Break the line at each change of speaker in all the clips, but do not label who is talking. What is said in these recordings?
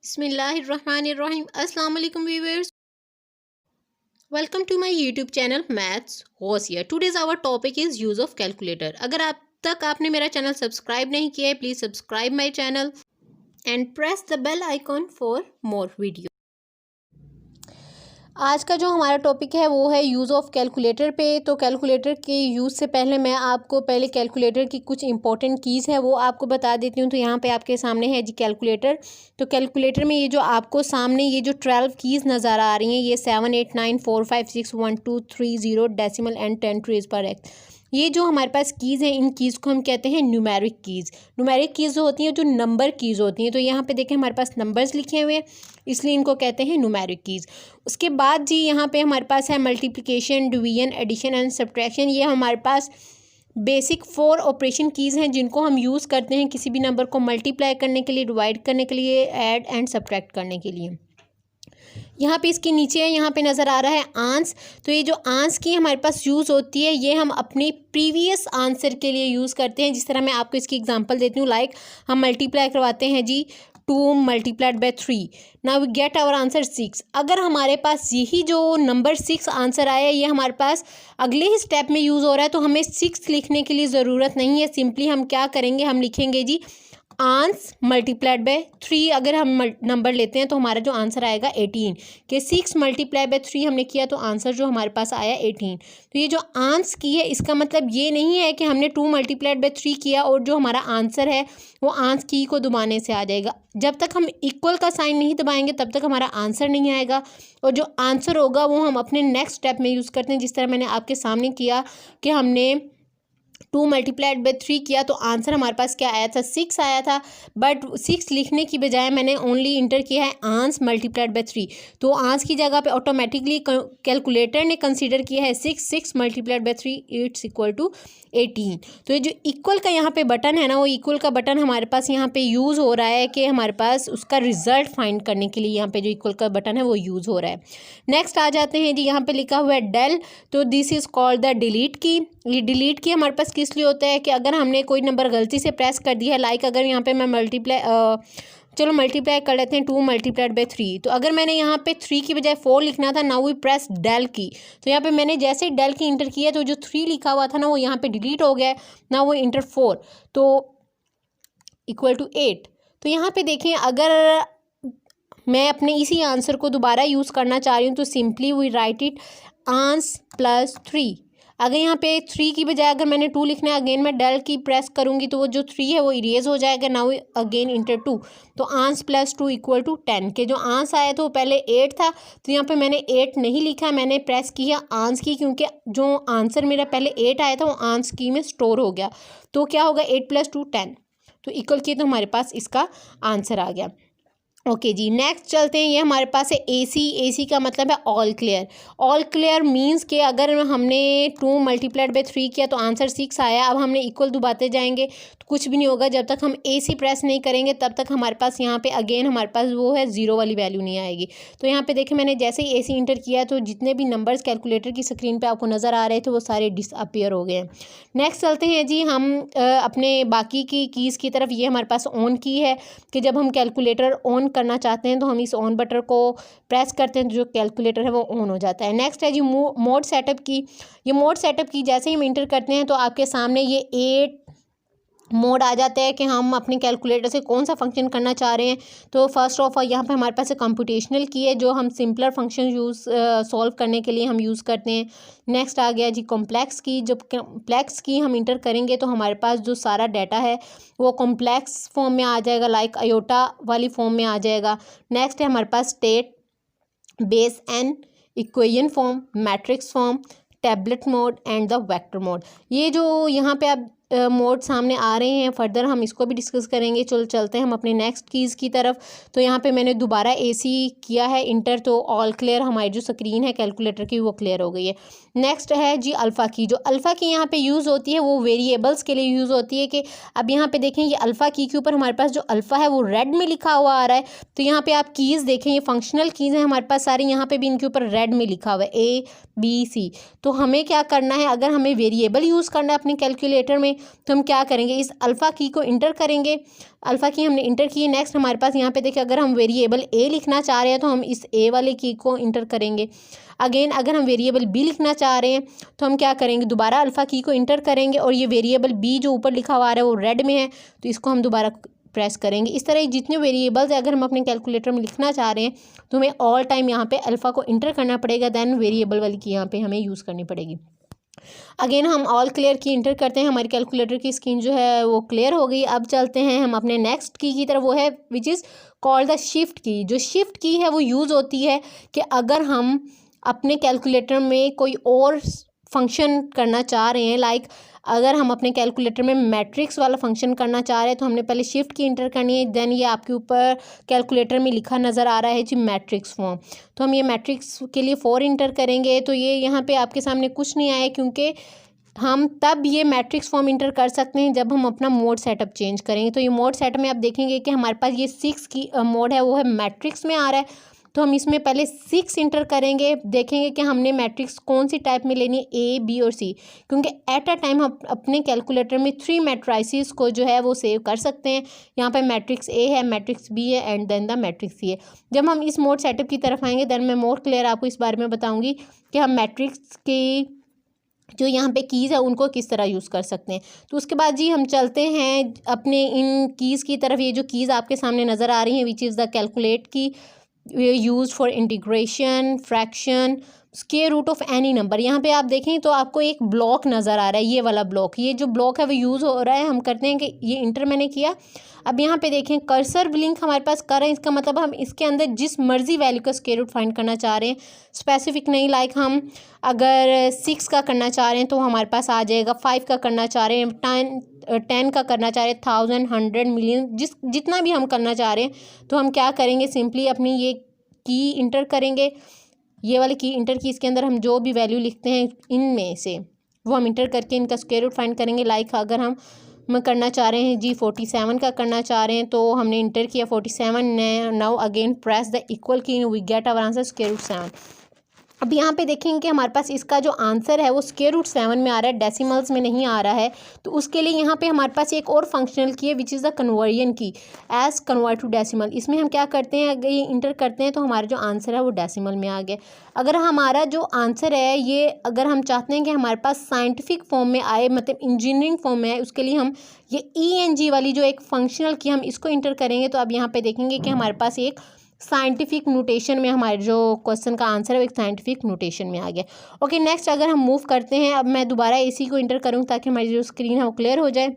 बिस्मिल्लाहिर्रहमानिर्रहीम। अस्सलाम वालेकुम viewers, welcome to my YouTube channel maths Hoshiyar. Today's our topic is use of calculator. अगर अब तक आपने मेरा चैनल सब्सक्राइब नहीं किया है, please subscribe my channel and press the bell icon for more video. आज का जो हमारा टॉपिक है वो है यूज़ ऑफ कैलकुलेटर पे। तो कैलकुलेटर के यूज़ से पहले मैं आपको पहले कैलकुलेटर की कुछ इंपॉर्टेंट कीज़ है वो आपको बता देती हूँ। तो यहाँ पे आपके सामने है जी कैलकुलेटर। तो कैलकुलेटर में ये जो आपको सामने ये जो 12 कीज़ नज़र आ रही हैं, ये 7 8 9 4 5 6 1 2 3 0 डेसिमल एंड 10 रेज़ पर एक्स, ये जो हमारे पास कीज़ हैं इन कीज़ को हम कहते हैं न्यूमेरिक कीज़। न्यूमेरिक कीज़ जो होती हैं जो नंबर कीज़ होती हैं। तो यहाँ पे देखें हमारे पास नंबर्स लिखे हुए हैं, इसलिए इनको कहते हैं न्यूमेरिक कीज़। उसके बाद जी यहाँ पे हमारे पास है multiplication, division, addition and subtraction. ये हमारे पास बेसिक 4 ऑपरेशन कीज़ हैं जिनको हम यूज़ करते हैं किसी भी नंबर को मल्टीप्लाई करने के लिए, डिवाइड करने के लिए, ऐड एंड सब्ट्रैक्ट करने के लिए। यहाँ पे इसके नीचे है, यहाँ पे नज़र आ रहा है आंस। तो ये जो आंस की हमारे पास यूज़ होती है ये हम अपने प्रीवियस आंसर के लिए यूज़ करते हैं। जिस तरह मैं आपको इसकी एग्जांपल देती हूँ, लाइक हम मल्टीप्लाई करवाते हैं जी 2 multiplied by 3, now we get our answer 6। अगर हमारे पास यही जो नंबर 6 आंसर आया ये हमारे पास अगले ही स्टेप में यूज़ हो रहा है, तो हमें 6 लिखने की ज़रूरत नहीं है। सिंपली हम क्या करेंगे, हम लिखेंगे जी आंस मल्टीप्लाइड बाय 3। अगर हम नंबर लेते हैं तो हमारा जो आंसर आएगा 18, कि 6 मल्टीप्लाई बाय 3 हमने किया तो आंसर जो हमारे पास आया 18। तो ये जो आंस की है इसका मतलब ये नहीं है कि हमने 2 मल्टीप्लाइड बाय 3 किया और जो हमारा आंसर है वो आंस की को दबाने से आ जाएगा। जब तक हम इक्वल का साइन नहीं दबाएंगे तब तक हमारा आंसर नहीं आएगा, और जो आंसर होगा वो हम अपने नेक्स्ट स्टेप में यूज़ करते हैं। जिस तरह मैंने आपके सामने किया कि हमने 2 मल्टीप्लाइड बाय 3 किया तो आंसर हमारे पास क्या आया था, 6 आया था। बट 6 लिखने की बजाय मैंने ओनली इंटर किया है आंस मल्टीप्लाइड बाय 3। तो आंस की जगह पे ऑटोमेटिकली कैलकुलेटर ने कंसीडर किया है 6 multiplied by 3 it's equal to 18। तो ये जो इक्वल का यहाँ पे बटन है ना, वो इक्वल का बटन हमारे पास यहाँ पे यूज़ हो रहा है कि हमारे पास उसका रिजल्ट फाइंड करने के लिए यहाँ पे जो इक्वल का बटन है वो यूज़ हो रहा है। नेक्स्ट आ जाते हैं जी, यहाँ पे लिखा हुआ है डेल। तो this is called the delete की। ये डिलीट की हमारे पास किस लिए होता है कि अगर हमने कोई नंबर गलती से प्रेस कर दिया है, लाइक अगर यहाँ पे मैं चलो मल्टीप्लाई कर लेते हैं 2 मल्टीप्लाइड बाय 3। तो अगर मैंने यहाँ पे 3 की बजाय 4 लिखना था, नाउ वी प्रेस डेल की। तो यहाँ पे मैंने जैसे ही डेल की इंटर किया तो जो 3 लिखा हुआ था ना वो यहाँ पे डिलीट हो गया है, नाउ वो इंटर 4 तो इक्वल टू 8। तो यहाँ पे देखें, अगर मैं अपने इसी आंसर को दोबारा यूज़ करना चाह रही हूँ तो simply we write it ans plus 3। अगर यहाँ पे 3 की बजाय अगर मैंने 2 लिखना है, अगेन मैं डेल की प्रेस करूँगी तो वो जो 3 है वो इरेज हो जाएगा, नाउ अगेन इंटर 2। तो आंस प्लस 2 इक्वल टू 10 के जो आंस आया था वो पहले 8 था, तो यहाँ पे मैंने 8 नहीं लिखा, मैंने प्रेस किया आंस की, क्योंकि जो आंसर मेरा पहले 8 आया था वो आंस की में स्टोर हो गया। तो क्या होगा, 8 प्लस 2 10, तो इक्वल किया तो हमारे पास इसका आंसर आ गया। ओके जी, नेक्स्ट चलते हैं। ये हमारे पास है AC। AC का मतलब है all clear. All clear means के अगर हमने 2 मल्टीप्लाइड बाय 3 किया तो आंसर 6 आया, अब हमने इक्वल दबाते जाएंगे तो कुछ भी नहीं होगा। जब तक हम AC प्रेस नहीं करेंगे तब तक हमारे पास यहाँ पे अगेन हमारे पास वो है ज़ीरो वाली वैल्यू नहीं आएगी। तो यहाँ पे देखें, मैंने जैसे ही AC इंटर किया तो जितने भी नंबर्स कैलकुलेटर की स्क्रीन पर आपको नज़र आ रहे थे वो सारे डिसअपियर हो गए हैं। नेक्स्ट चलते हैं जी हम अपने बाकी की कीज़ की तरफ। ये हमारे पास ऑन की है कि जब हम कैलकुलेटर ऑन करना चाहते हैं तो हम इस ऑन बटन को प्रेस करते हैं तो जो कैलकुलेटर है वो ऑन हो जाता है। नेक्स्ट है जी मोड सेटअप की। ये मोड सेटअप की जैसे ही हम इंटर करते हैं तो आपके सामने ये 8 मोड आ जाता है कि हम अपने कैलकुलेटर से कौन सा फंक्शन करना चाह रहे हैं। तो फर्स्ट ऑफ ऑल यहाँ पे हमारे पास कंप्यूटेशनल की है जो हम सिंपलर फंक्शन सॉल्व करने के लिए हम यूज़ करते हैं। नेक्स्ट आ गया जी कॉम्प्लेक्स की। जब कॉम्प्लेक्स की हम इंटर करेंगे तो हमारे पास जो सारा डाटा है वो कॉम्प्लेक्स फॉर्म में आ जाएगा, लाइक अयोटा वाली फॉर्म में आ जाएगा। नेक्स्ट है हमारे पास state, base n, equation form, matrix form, tablet mode and the vector mode. ये जो यहाँ पे आप मोड सामने आ रहे हैं, फर्दर हम इसको भी डिस्कस करेंगे। चलते हैं हम अपने नेक्स्ट कीज़ की तरफ। तो यहाँ पे मैंने दोबारा AC किया है इंटर, तो ऑल क्लियर हमारी जो स्क्रीन है कैलकुलेटर की वो क्लियर हो गई है। नेक्स्ट है जी अल्फ़ा की। जो अल्फ़ा की यहाँ पे यूज़ होती है वो वेरिएबल्स के लिए यूज़ होती है कि अब यहाँ पे देखें ये अल्फ़ा की के ऊपर हमारे पास जो अल्फ़ा है वो रेड में लिखा हुआ आ रहा है। तो यहाँ पे आप कीज़ देखें, ये फंक्शनल कीज़ हैं हमारे पास सारी, यहाँ पे भी इनके ऊपर रेड में लिखा हुआ है A B C। तो हमें क्या करना है, अगर हमें वेरिएबल यूज़ करना है अपने कैलकुलेटर में तो हम क्या करेंगे, इस अल्फ़ा की को इंटर करेंगे। अल्फ़ा की हमने इंटर की। नेक्स्ट हमारे पास यहाँ पे देखिए, अगर हम वेरिएबल ए लिखना चाह रहे हैं तो हम इस ए वाले की को इंटर करेंगे। अगेन अगर हम वेरिएबल बी लिखना चाह रहे हैं तो हम क्या करेंगे, दोबारा अल्फ़ा की को इंटर करेंगे और ये वेरिएबल बी जो ऊपर लिखा हुआ आ रहा है वो रेड में है तो इसको हम दोबारा प्रेस करेंगे। इस तरह जितने वेरिएबल्स अगर हम अपने कैलकुलेटर में लिखना चाह रहे हैं तो हमें ऑल टाइम यहाँ पे अल्फ़ा को इंटर करना पड़ेगा, देन वेरिएबल वाली की यहाँ पे हमें यूज़ करनी पड़ेगी। अगेन हम ऑल क्लियर की इंटर करते हैं, हमारी कैलकुलेटर की स्क्रीन जो है वो क्लियर हो गई। अब चलते हैं हम अपने नेक्स्ट की तरफ, वो है which is called the shift की। जो शिफ्ट की है वो यूज़ होती है कि अगर हम अपने कैलकुलेटर में कोई और फंक्शन करना चाह रहे हैं, लाइक अगर हम अपने कैलकुलेटर में मैट्रिक्स वाला फंक्शन करना चाह रहे हैं तो हमने पहले शिफ्ट की इंटर करनी है। देन ये आपके ऊपर कैलकुलेटर में लिखा नज़र आ रहा है जी मैट्रिक्स फॉर्म, तो हम ये मैट्रिक्स के लिए 4 इंटर करेंगे। तो ये यहाँ पे आपके सामने कुछ नहीं आया, क्योंकि हम तब ये मैट्रिक्स फॉर्म इंटर कर सकते हैं जब हम अपना मोड सेटअप चेंज करेंगे। तो ये मोड सेटअप में आप देखेंगे कि हमारे पास ये 6 की मोड है वो है मैट्रिक्स में आ रहा है, तो हम इसमें पहले 6 इंटर करेंगे। देखेंगे कि हमने मैट्रिक्स कौन सी टाइप में लेनी है, ए बी और सी, क्योंकि एट अ टाइम हम अपने कैलकुलेटर में 3 मैट्राइसिस को जो है वो सेव कर सकते हैं। यहाँ पे मैट्रिक्स ए है, मैट्रिक्स बी है एंड देन द मैट्रिक्स सी है। जब हम इस मोड सेटअप की तरफ आएंगे देन मैं मोर क्लियर आपको इस बारे में बताऊँगी कि हम मैट्रिक्स की जो यहाँ पे कीज़ है उनको किस तरह यूज़ कर सकते हैं। तो उसके बाद जी हम चलते हैं अपने इन कीज़ की तरफ। ये जो कीज़ आपके सामने नज़र आ रही हैं which is the calculate key, use for integration, fraction, square root of any number. यहाँ पे आप देखें तो आपको एक ब्लॉक नज़र आ रहा है, ये वाला ब्लॉक, ये जो ब्लॉक है वो यूज़ हो रहा है। हम करते हैं कि ये इंटर मैंने किया। अब यहाँ पे देखें कर्सर ब्लिंक हमारे पास कर रहे हैं, इसका मतलब हम इसके अंदर जिस मर्जी वैल्यू का स्क्वायर रूट फाइंड करना चाह रहे हैं, स्पेसिफिक नहीं, लाइक हम अगर 6 का करना चाह रहे हैं तो हमारे पास आ जाएगा, 5 का करना चाह रहे हैं, 10 का करना चाह रहे हैं, 1000, 100, मिलियन, जितना भी हम करना चाह रहे हैं तो हम क्या करेंगे, सिंपली अपनी ये की इंटर करेंगे। ये वाली की इंटर की, इसके अंदर हम जो भी वैल्यू लिखते हैं इनमें से वो हम इंटर करके इनका स्क्वायर रूट फाइंड करेंगे। लाइक अगर हम करना चाह रहे हैं जी 47 का करना चाह रहे हैं तो हमने इंटर किया 47, now again press the equal key, we get our answer square root 7। अब यहाँ पे देखेंगे कि हमारे पास इसका जो आंसर है वो स्क्वायर रूट 7 में आ रहा है, डेसिमल्स में नहीं आ रहा है। तो उसके लिए यहाँ पे हमारे पास एक और फंक्शनल की है विच इज़ द कन्वर्जन की, एज कन्वर्ट टू डेसिमल। इसमें हम क्या करते हैं, अगर ये इंटर करते हैं तो हमारा जो आंसर है वो डेसिमल में आ गया। अगर हमारा जो आंसर है ये अगर हम चाहते हैं कि हमारे पास साइंटिफिक फॉर्म में आए, मतलब इंजीनियरिंग फॉर्म में आए, उसके लिए हम ये ENG वाली जो एक फंक्शनल की हम इसको इंटर करेंगे। तो अब यहाँ पे देखेंगे कि हमारे पास एक साइंटिफिक नोटेशन में हमारे जो क्वेश्चन का आंसर है वो एक साइंटिफिक नोटेशन में आ गया। ओके, नेक्स्ट अगर हम मूव करते हैं, अब मैं दोबारा इसी को इंटर करूँ ताकि हमारी जो स्क्रीन है वो क्लियर हो जाए।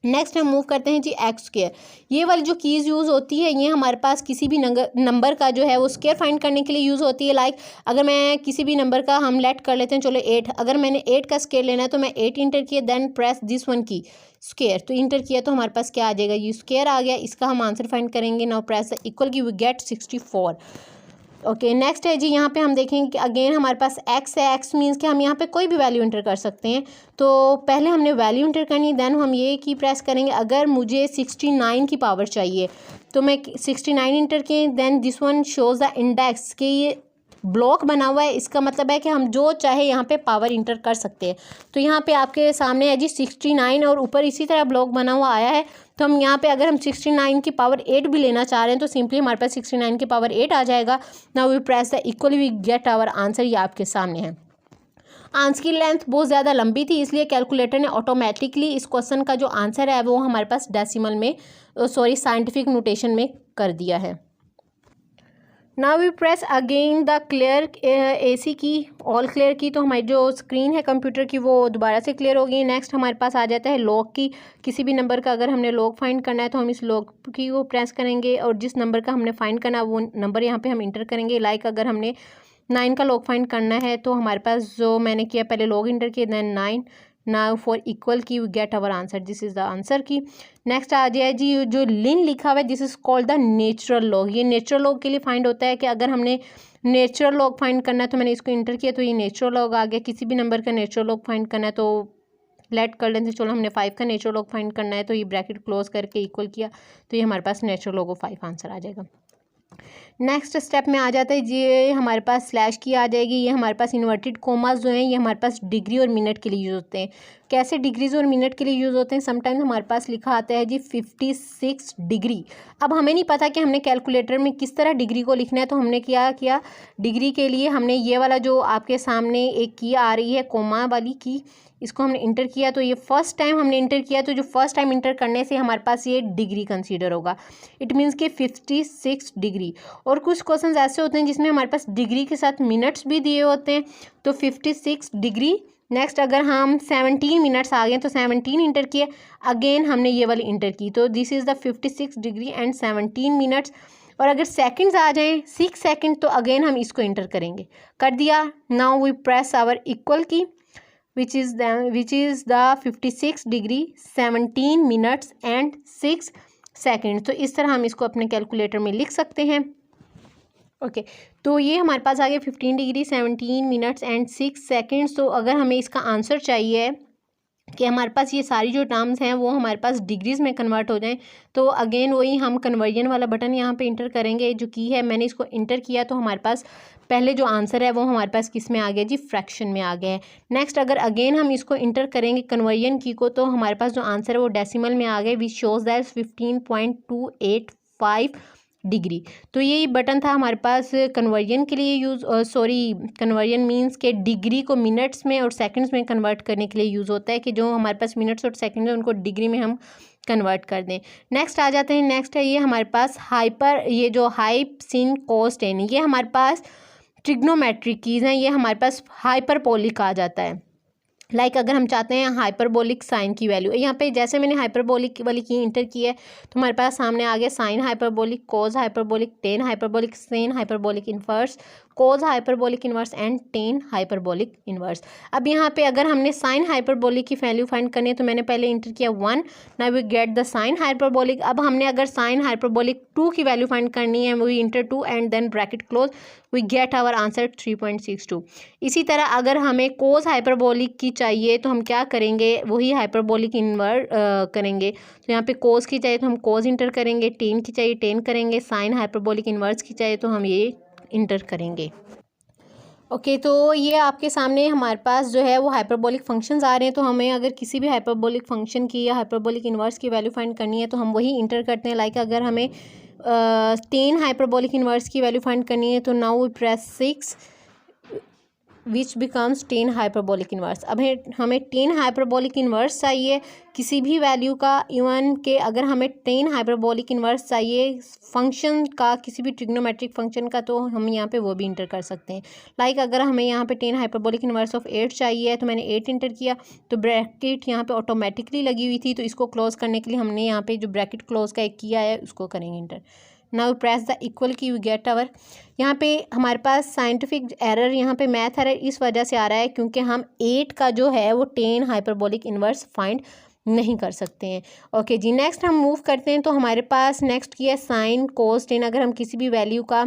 नेक्स्ट हम मूव करते हैं जी एक्स स्क्वायर। ये वाली जो कीज़ यूज़ होती है ये हमारे पास किसी भी नंबर का जो है वो स्क्वायर फाइंड करने के लिए यूज़ होती है। लाइक अगर मैं किसी भी नंबर का, हम लेट कर लेते हैं चलो 8, अगर मैंने 8 का स्क्वायर लेना है तो मैं 8 इंटर किया, देन प्रेस दिस वन की स्क्वायर, तो इंटर किया तो हमारे पास क्या आ जाएगा, ये स्क्वायर आ गया, इसका हम आंसर फाइंड करेंगे। Now press equal key, we gate 64। Okay, next है जी, यहाँ पे हम देखेंगे कि अगेन हमारे पास एक्स है। एक्स मीन्स कि हम यहाँ पे कोई भी वैल्यू इंटर कर सकते हैं। तो पहले हमने वैल्यू इंटर करनी, देन हम ये की प्रेस करेंगे। अगर मुझे 69 की पावर चाहिए तो मैं 69 इंटर किए, then this one shows the index कि ये ब्लॉक बना हुआ है, इसका मतलब है कि हम जो चाहे यहाँ पे पावर इंटर कर सकते हैं। तो यहाँ पे आपके सामने है जी 69 और ऊपर इसी तरह ब्लॉक बना हुआ आया है। तो हम यहाँ पे अगर हम 69 की पावर 8 भी लेना चाह रहे हैं तो सिंपली हमारे पास 69 की पावर 8 आ जाएगा। Now we press the equal, we get our answer. ये आपके सामने है। आंसर की लेंथ बहुत ज़्यादा लंबी थी, इसलिए कैलकुलेटर ने ऑटोमेटिकली इस क्वेश्चन का जो आंसर है वो हमारे पास डेसिमल में, साइंटिफिक नोटेशन में कर दिया है। Now we press again the clear AC key, all clear key, तो हमारी जो स्क्रीन है कंप्यूटर की वो दोबारा से क्लियर हो गई। नेक्स्ट हमारे पास आ जाता है लॉग की। किसी भी नंबर का अगर हमने लॉग फाइंड करना है तो हम इस लॉग की को प्रेस करेंगे और जिस नंबर का हमने फाइंड करना है वो नंबर यहाँ पे हम इंटर करेंगे। लाइक अगर हमने 9 का लॉग फाइंड करना है तो हमारे पास जो मैंने किया, पहले लॉग इंटर किया, then 9, now for equal key, we get our answer. This is the answer key. Next आ जाए जी जो लिन लिखा हुआ है, this is called the natural log. ये नेचुरल लॉग के लिए फाइंड होता है कि अगर हमने नेचुरल लॉग फाइंड करना है तो मैंने इसको इंटर किया तो ये नेचुरल लॉग आ गया। किसी भी नंबर का नेचुरल लॉग फाइंड करना है तो लेट कर लेते, चलो हमने 5 का नेचुरल लॉग फाइंड करना है तो ये ब्रैकेट क्लोज करके इक्वल किया तो ये हमारे पास नेचुरल लॉग ऑफ 5 आंसर आ जाएगा। नेक्स्ट स्टेप में आ जाता है ये हमारे पास स्लैश की आ जाएगी। ये हमारे पास इन्वर्टेड कोमास जो हैं ये हमारे पास डिग्री और मिनट के लिए यूज़ होते हैं। कैसे डिग्रीज और मिनट के लिए यूज़ होते हैं। समटाइम्स हमारे पास लिखा आता है जी 56 डिग्री। अब हमें नहीं पता कि हमने कैलकुलेटर में किस तरह डिग्री को लिखना है, तो हमने क्या किया, डिग्री के लिए हमने ये वाला जो आपके सामने एक की आ रही है कोमा वाली की, इसको हमने इंटर किया। तो ये फर्स्ट टाइम हमने इंटर किया, तो जो फर्स्ट टाइम इंटर करने से हमारे पास ये डिग्री कंसीडर होगा। इट मीन्स कि 56 डिग्री। और कुछ क्वेश्चन ऐसे होते हैं जिसमें हमारे पास डिग्री के साथ मिनट्स भी दिए होते हैं, तो 56 डिग्री। नेक्स्ट अगर हम 17 मिनट्स आ गए तो 17 इंटर किए, अगेन हमने ये वाली इंटर की, तो this is the 56 degree and 17 minutes. और अगर सेकंड्स आ जाएं 6 सेकंड, तो अगेन हम इसको इंटर करेंगे। कर दिया। Now we press our equal key which is the 56 degree 17 minutes and 6 second. तो इस तरह हम इसको अपने कैलकुलेटर में लिख सकते हैं। ओके तो ये हमारे पास आ गया 15 डिग्री 17 मिनट्स एंड 6 सेकेंड्स। तो अगर हमें इसका आंसर चाहिए कि हमारे पास ये सारी जो टर्म्स हैं वो हमारे पास डिग्रीज़ में कन्वर्ट हो जाएं, तो अगेन वही हम कन्वर्जन वाला बटन यहाँ पे इंटर करेंगे। जो की है मैंने इसको इंटर किया, तो हमारे पास पहले जो आंसर है वो हमारे पास किस में आ गया जी, फ्रैक्शन में आ गया है। नेक्स्ट अगर अगेन हम इसको इंटर करेंगे कन्वर्जन की को, तो हमारे पास जो आंसर है वो डेसिमल में आ गया, विच शोज़ दैट 15.285 डिग्री। तो ये बटन था हमारे पास कन्वर्जन के लिए यूज़, कन्वर्जन मींस के डिग्री को मिनट्स में और सेकंड्स में कन्वर्ट करने के लिए यूज़ होता है, कि जो हमारे पास मिनट्स और सेकंड है उनको डिग्री में हम कन्वर्ट कर दें। नेक्स्ट आ जाते हैं, नेक्स्ट है ये हमारे पास ये जो हाइप सिन कोसेन, ये हमारे पास ट्रिग्नोमेट्रिक कीज़ हैं, ये हमारे पास हाइपरबोलिक आ जाता है। लाइक अगर हम चाहते हैं हाइपरबोलिक साइन की वैल्यू, यहाँ पे जैसे मैंने हाइपरबोलिक वाली की इंटर की है, तो हमारे पास सामने आ गया sine hyperbolic, cos hyperbolic, tan hyperbolic, sine hyperbolic inverse, cos hyperbolic inverse and tan hyperbolic inverse. अब यहाँ पे अगर हमने साइन हाइपरबोलिक की वैल्यू फाइंड करनी है, तो मैंने पहले इंटर किया 1, now we get the sine hyperbolic. अब हमने अगर साइन हाइपरबोलिक 2 की वैल्यू फाइंड करनी है, we enter 2 and then bracket close, we get our answer 3.62। इसी तरह अगर हमें कोस हाइपरबोलिक की चाहिए तो हम क्या करेंगे, वही हाइपरबोलिक इन्वर्ट करेंगे। तो यहाँ पे कोस की चाहिए तो हम कोस इंटर करेंगे, टेन की चाहिए टेन करेंगे, साइन हाइपरबोलिक इन्वर्स की चाहिए तो हम ये इंटर करेंगे। ओके तो ये आपके सामने हमारे पास जो है वो हाइपरबोलिक फंक्शंस आ रहे हैं। तो हमें अगर किसी भी हाइपरबोलिक फंक्शन की या हाइपरबोलिक इन्वर्स की वैल्यू फाइंड करनी है तो हम वही इंटर करते हैं। लाइक अगर हमें 10 हाइपरबोलिक इन्वर्स की वैल्यू फाइंड करनी है, तो now we press 6 which becomes 10 hyperbolic inverse. अब हमें 10 हाइपरबोलिक इन्वर्स चाहिए किसी भी वैल्यू का, इवन के अगर हमें 10 हाइपरबोलिक इन्वर्स चाहिए फंक्शन का, किसी भी ट्रिग्नोमेट्रिक फंक्शन का, तो हम यहाँ पे वो भी इंटर कर सकते हैं। लाइक अगर हमें यहाँ पे 10 हाइपरबोलिक इन्वर्स ऑफ 8 चाहिए, तो मैंने 8 इंटर किया, तो ब्रैकेट यहाँ पे ऑटोमेटिकली लगी हुई थी, तो इसको क्लोज करने के लिए हमने यहाँ पे जो ब्रैकेट क्लोज का एक किया है उसको करेंगे inter. Now press the equal key, we get our. यहाँ पे हमारे पास साइंटिफिक एरर, यहाँ पे मैथ एरर इस वजह से आ रहा है क्योंकि हम 8 का जो है वो 10 हाइपरबोलिक इन्वर्स फाइंड नहीं कर सकते हैं। ओके जी, नेक्स्ट हम मूव करते हैं। तो हमारे पास नेक्स्ट किया साइन कोस 10। अगर हम किसी भी वैल्यू का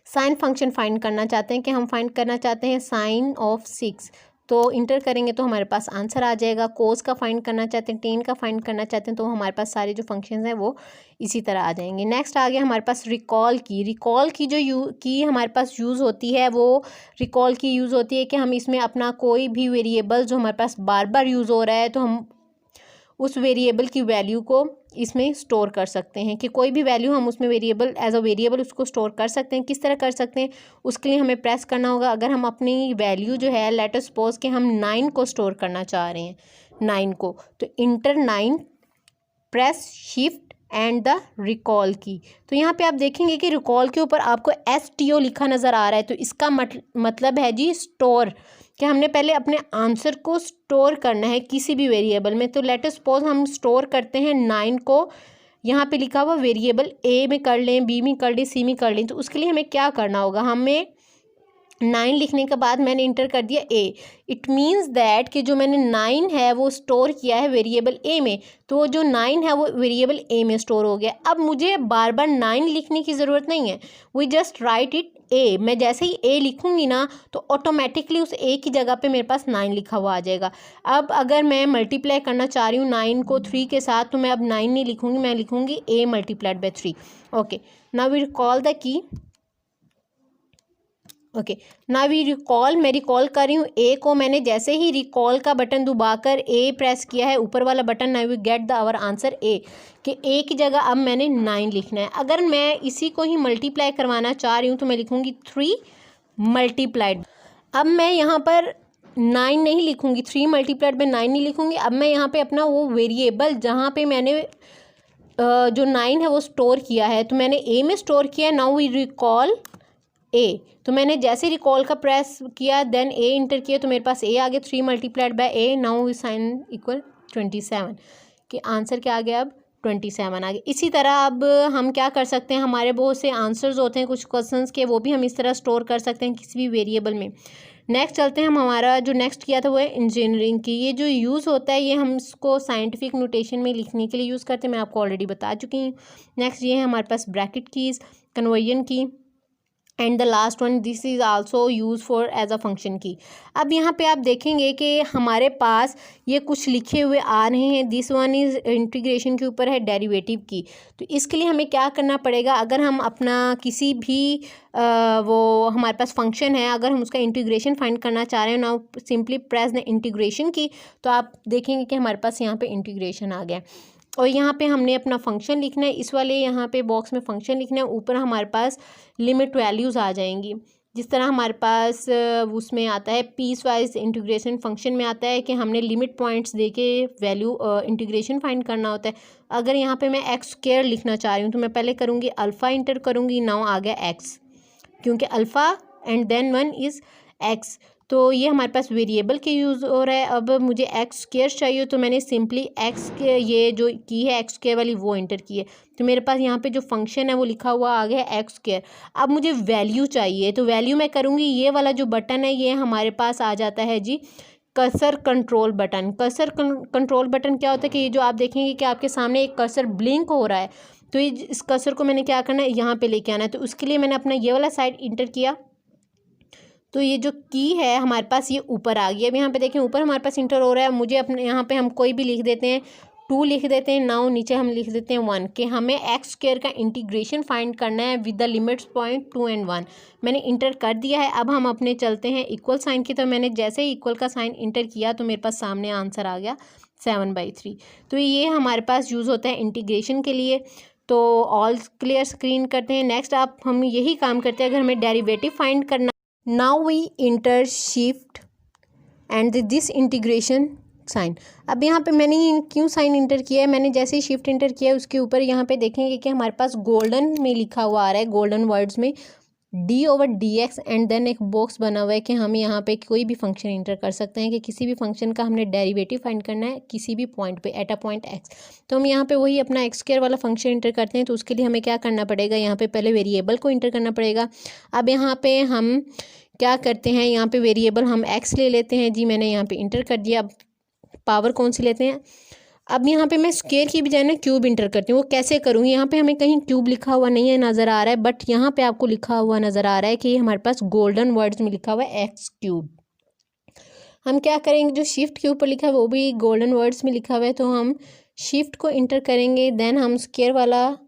साइन फंक्शन फाइंड करना चाहते हैं, कि हम फाइंड करना चाहते हैं साइन ऑफ 6, तो इंटर करेंगे तो हमारे पास आंसर आ जाएगा। कोस का फाइंड करना चाहते हैं, 10 का फाइंड करना चाहते हैं, तो हमारे पास सारे जो फंक्शंस हैं वो इसी तरह आ जाएंगे। नेक्स्ट आ गया हमारे पास रिकॉल की। रिकॉल की जो की हमारे पास यूज़ होती है, वो रिकॉल की यूज़ होती है कि हम इसमें अपना कोई भी वेरिएबल जो हमारे पास बार बार यूज़ हो रहा है, तो हम उस वेरिएबल की वैल्यू को इसमें स्टोर कर सकते हैं, कि कोई भी वैल्यू हम उसमें वेरिएबल एज अ वेरिएबल उसको स्टोर कर सकते हैं। किस तरह कर सकते हैं, उसके लिए हमें प्रेस करना होगा। अगर हम अपनी वैल्यू जो है, लेट अस सपोज कि हम 9 को स्टोर करना चाह रहे हैं, 9 को, तो inter 9, press shift and the recall की। तो यहाँ पे आप देखेंगे कि रिकॉल के ऊपर आपको STO लिखा नज़र आ रहा है, तो इसका मतलब है जी स्टोर, कि हमने पहले अपने आंसर को स्टोर करना है किसी भी वेरिएबल में। तो लेट अस सपोज हम स्टोर करते हैं 9 को, यहाँ पे लिखा हुआ वेरिएबल A में कर लें, B में कर लें, C में कर लें। तो उसके लिए हमें क्या करना होगा, हमें 9 लिखने के बाद मैंने इंटर कर दिया A। इट मीन्स दैट कि जो मैंने 9 है वो स्टोर किया है वेरिएबल A में, तो जो 9 है वो वेरिएबल A में स्टोर हो गया। अब मुझे बार बार 9 लिखने की ज़रूरत नहीं है, we just write it A। मैं जैसे ही A लिखूंगी ना, तो ऑटोमेटिकली उस A की जगह पे मेरे पास 9 लिखा हुआ आ जाएगा। अब अगर मैं मल्टीप्लाई करना चाह रही हूँ 9 को 3 के साथ, तो मैं अब 9 नहीं लिखूंगी, मैं लिखूंगी A multiplied by 3। Okay, now we call the key. Okay ना वी रिकॉल, मैं रिकॉल कर रही हूँ ए को। मैंने जैसे ही रिकॉल का बटन दबाकर ए प्रेस किया है, ऊपर वाला बटन, ना we get the our answer A, कि ए की जगह अब मैंने 9 लिखना है। अगर मैं इसी को ही मल्टीप्लाई करवाना चाह रही हूँ तो मैं लिखूँगी 3 मल्टीप्लाइड। अब मैं यहाँ पर 9 नहीं लिखूँगी, 3 मल्टीप्लाइड में 9 नहीं लिखूँगी। अब मैं यहाँ पे अपना वो वेरिएबल जहाँ पे मैंने जो 9 है वो स्टोर किया है, तो मैंने ए में स्टोर किया है। नाउ वी रिकॉल ए, तो मैंने जैसे रिकॉल का प्रेस किया देन ए इंटर किया तो मेरे पास ए आ गया, 3 multiplied by A. Now we sign equal 27, कि आंसर क्या आ गया अब 27 आ गया। इसी तरह अब हम क्या कर सकते हैं, हमारे बहुत से आंसर्स होते हैं कुछ क्वेश्चंस के, वो भी हम इस तरह स्टोर कर सकते हैं किसी भी वेरिएबल में। नेक्स्ट चलते हैं, हम हमारा जो नेक्स्ट किया था वो है इंजीनियरिंग की। ये जो यूज़ होता है ये हम इसको साइंटिफिक नोटेशन में लिखने के लिए यूज़ करते हैं, मैं आपको ऑलरेडी बता चुकी हूँ। नेक्स्ट ये है हमारे पास bracket keys, conversion key, and the last one this is also use for as a function key. अब यहाँ पे आप देखेंगे कि हमारे पास ये कुछ लिखे हुए आ रहे हैं। दिस वन इज़ इंटीग्रेशन के ऊपर है डेरिवेटिव की। तो इसके लिए हमें क्या करना पड़ेगा, अगर हम अपना किसी भी वो हमारे पास फंक्शन है, अगर हम उसका इंटीग्रेशन फाइंड करना चाह रहे हैं, now simply press the integration की, तो आप देखेंगे कि हमारे पास यहाँ पे इंटीग्रेशन आ गया। और यहाँ पे हमने अपना फंक्शन लिखना है, इस वाले यहाँ पे बॉक्स में फंक्शन लिखना है, ऊपर हमारे पास लिमिट वैल्यूज़ आ जाएंगी। जिस तरह हमारे पास उसमें आता है पीस वाइज इंटीग्रेशन फंक्शन में आता है कि हमने लिमिट पॉइंट्स देके वैल्यू इंटीग्रेशन फाइंड करना होता है। अगर यहाँ पे मैं एक्स स्क्वायर लिखना चाह रही हूँ तो मैं पहले करूँगी अल्फ़ा इंटर करूँगी, नाउ आ गया एक्स, क्योंकि alpha and then 1 is X. तो ये हमारे पास वेरिएबल के यूज़ हो रहा है। अब मुझे एक्स स्क्वायर चाहिए तो मैंने सिंपली एक्स के ये जो की है एक्स स्क्वायर वाली वो एंटर की है, तो मेरे पास यहाँ पे जो फंक्शन है वो लिखा हुआ आ गया एक्स स्क्वायर। अब मुझे वैल्यू चाहिए तो वैल्यू मैं करूँगी, ये वाला जो बटन है ये हमारे पास आ जाता है जी cursor control button. Cursor control button क्या होता है कि ये जो आप देखेंगे कि आपके सामने एक कर्सर ब्लिंक हो रहा है, तो ये इस कर्सर को मैंने क्या करना है यहाँ पे लेके आना है। तो उसके लिए मैंने अपना ये वाला साइड इंटर किया, तो ये जो की है हमारे पास ये ऊपर आ गई। अब यहाँ पे देखें ऊपर हमारे पास इंटर हो रहा है, मुझे अपने यहाँ पे हम कोई भी लिख देते हैं, 2 लिख देते हैं। नाउ नीचे हम लिख देते हैं 1, कि हमें एक्स स्क्वायर का इंटीग्रेशन फाइंड करना है with the limits point 2 and 1। मैंने इंटर कर दिया है। अब हम अपने चलते हैं इक्वल साइन की, तो मैंने जैसे ही इक्वल का साइन इंटर किया तो मेरे पास सामने आंसर आ गया 7/3। तो ये हमारे पास यूज़ होता है इंटीग्रेशन के लिए। तो ऑल क्लियर स्क्रीन करते हैं। नेक्स्ट आप हम यही काम करते हैं अगर हमें डेरिवेटिव फाइंड करना। Now we enter shift and this integration sign. अब यहाँ पे मैंने क्यों साइन इंटर किया है, मैंने जैसे ही शिफ्ट इंटर किया है उसके ऊपर यहाँ पे देखेंगे कि हमारे पास गोल्डन में लिखा हुआ आ रहा है, गोल्डन वर्ड्स में d/dx, एंड देन एक बॉक्स बना हुआ है कि हम यहाँ पे कोई भी फंक्शन इंटर कर सकते हैं कि किसी भी फंक्शन का हमने डेरिवेटिव फाइंड करना है किसी भी पॉइंट पे एट अ पॉइंट x। तो हम यहाँ पे वही अपना एक्स स्क्वायर वाला फंक्शन इंटर करते हैं। तो उसके लिए हमें क्या करना पड़ेगा, यहाँ पे पहले वेरिएबल को इंटर करना पड़ेगा। अब यहाँ पे हम क्या करते हैं, यहाँ पे वेरिएबल हम x ले लेते हैं जी, मैंने यहाँ पे इंटर कर दिया। अब पावर कौन सी लेते हैं, अब यहाँ पे मैं स्क्वायर की बजाय ना क्यूब इंटर करती हूँ। वो कैसे करूँगी, यहाँ पे हमें कहीं क्यूब लिखा हुआ नहीं है नज़र आ रहा है, बट यहाँ पे आपको लिखा हुआ नज़र आ रहा है कि हमारे पास गोल्डन वर्ड्स में लिखा हुआ है एक्स क्यूब। हम क्या करेंगे, जो शिफ्ट के ऊपर लिखा है वो भी गोल्डन वर्ड्स में लिखा हुआ है, तो हम शिफ्ट को इंटर करेंगे, देन हम स्क्वायर वाला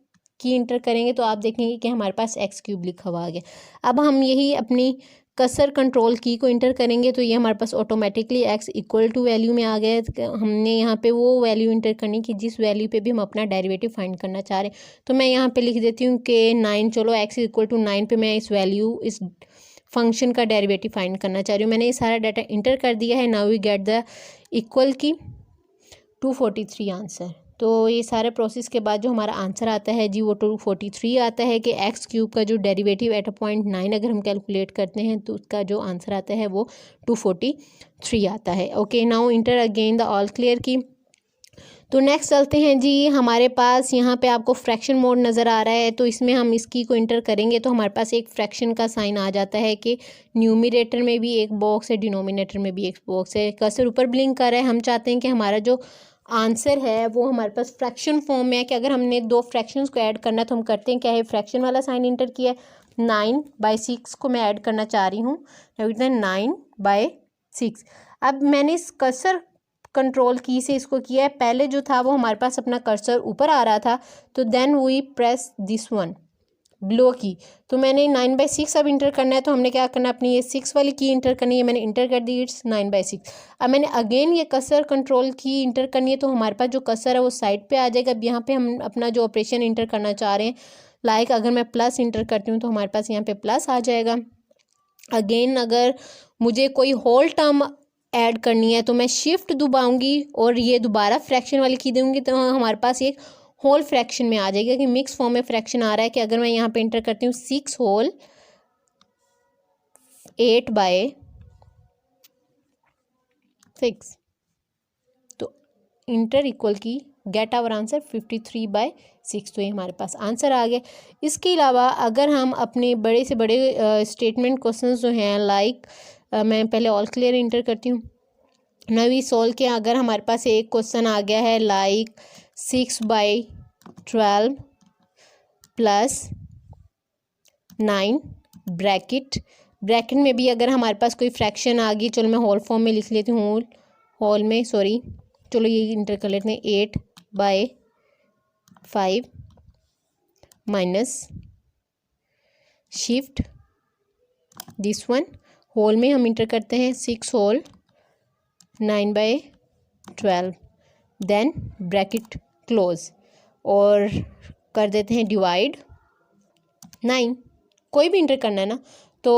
की इंटर करेंगे, तो आप देखेंगे कि हमारे पास एक्स क्यूब लिखा हुआ आ गया। अब हम यही अपनी कर्सर कंट्रोल की को इंटर करेंगे तो ये हमारे पास automatically x equal to value में आ गया। हमने यहाँ पे वो वैल्यू इंटर करनी कि जिस वैल्यू पे भी हम अपना डेरिवेटिव फाइंड करना चाह रहे हैं। तो मैं यहाँ पे लिख देती हूँ कि 9, चलो x इक्वल टू 9 पे मैं इस वैल्यू इस फंक्शन का डेरिवेटिव फाइंड करना चाह रही हूँ। मैंने ये सारा डाटा इंटर कर दिया है। Now we get the equal key 243 answer. तो ये सारे प्रोसेस के बाद जो हमारा आंसर आता है जी वो 243 आता है कि एक्स क्यूब का जो डेरिवेटिव एट अ पॉइंट 9 अगर हम कैलकुलेट करते हैं तो उसका जो आंसर आता है वो 243 आता है। Okay, now inter again the all clear key. तो नेक्स्ट चलते हैं जी, हमारे पास यहाँ पे आपको फ्रैक्शन मोड नज़र आ रहा है, तो इसमें हम इसकी को इंटर करेंगे तो हमारे पास एक फ्रैक्शन का साइन आ जाता है कि न्यूमिनेटर में भी एक बॉक्स है, डिनोमिनेटर में भी एक बॉक्स है। कर्सर ऊपर ब्लिंक कर रहा है। हम चाहते हैं कि हमारा जो आंसर है वो हमारे पास फ्रैक्शन फॉर्म में है कि अगर हमने 2 फ्रैक्शंस को ऐड करना है तो हम करते हैं क्या है, फ्रैक्शन वाला साइन इंटर किया है। 9/6 को मैं ऐड करना चाह रही हूँ, 9/6। अब मैंने इस कर्सर कंट्रोल की से इसको किया है। पहले जो था वो हमारे पास अपना कर्सर ऊपर आ रहा था, तो then we press this one, below key. तो मैंने 9/6 अब इंटर करना है, तो हमने क्या करना है, अपनी ये 6 वाली की इंटर करनी है। मैंने इंटर कर दी, इट्स 9/6। अब मैंने अगेन ये कसर कंट्रोल की इंटर करनी है, तो हमारे पास जो कसर है वो साइड पे आ जाएगा। अब यहाँ पे हम अपना जो ऑपरेशन इंटर करना चाह रहे हैं, लाइक अगर मैं प्लस इंटर करती हूँ तो हमारे पास यहाँ पे प्लस आ जाएगा। अगेन अगर मुझे कोई होल टर्म ऐड करनी है तो मैं शिफ्ट दबाऊंगी और ये दोबारा फ्रैक्शन वाली की दूंगी, तो हमारे पास एक होल फ्रैक्शन में आ जाएगा कि मिक्स फॉर्म में फ्रैक्शन आ रहा है। कि अगर मैं यहाँ पे इंटर करती हूँ 6 होल 8/6, तो इंटर इक्वल की गेट आवर आंसर 53/6। तो ये हमारे पास आंसर आ गया। इसके अलावा अगर हम अपने बड़े से बड़े स्टेटमेंट क्वेश्चन जो हैं, लाइक मैं पहले ऑल क्लियर इंटर करती हूँ, नवी सॉल्व के अगर हमारे पास एक क्वेश्चन आ गया है लाइक 6/12 प्लस 9 ब्रैकेट में भी अगर हमारे पास कोई फ्रैक्शन आ गई, चलो मैं होल फॉर्म में लिख लेती हूँ, होल में सॉरी, चलो ये इंटर कर लेते हैं 8/5 minus shift this one, whole में हम इंटर करते हैं 6 होल 9/12, देन ब्रैकेट क्लोज और कर देते हैं डिवाइड 9। कोई भी इंटर करना है ना, तो